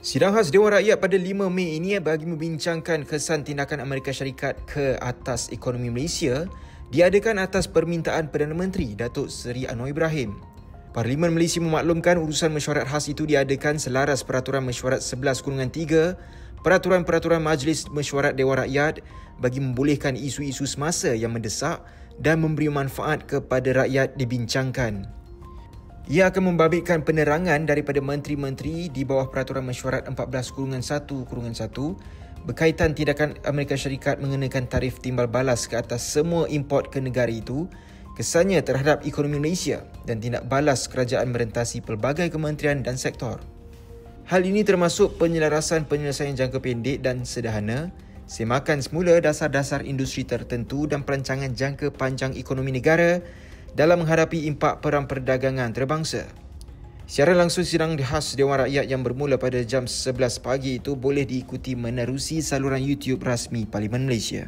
Sidang khas Dewan Rakyat pada 5 Mei ini bagi membincangkan kesan tindakan Amerika Syarikat ke atas ekonomi Malaysia diadakan atas permintaan Perdana Menteri Datuk Seri Anwar Ibrahim. Parlimen Malaysia memaklumkan urusan mesyuarat khas itu diadakan selaras Peraturan Mesyuarat 11/3 Peraturan-Peraturan Majlis Mesyuarat Dewan Rakyat bagi membolehkan isu-isu semasa yang mendesak dan memberi manfaat kepada rakyat dibincangkan. Ia akan membabitkan penerangan daripada menteri-menteri di bawah Peraturan Mesyuarat 14/1/1 berkaitan tindakan Amerika Syarikat mengenakan tarif timbal balas ke atas semua import ke negara itu, kesannya terhadap ekonomi Malaysia dan tindak balas kerajaan merentasi pelbagai kementerian dan sektor. Hal ini termasuk penyelarasan penyelesaian jangka pendek dan sederhana, semakan semula dasar-dasar industri tertentu dan perancangan jangka panjang ekonomi negara dalam menghadapi impak perang perdagangan antarabangsa. Siaran langsung sidang khas Dewan Rakyat yang bermula pada jam 11 pagi itu boleh diikuti menerusi saluran YouTube rasmi Parlimen Malaysia.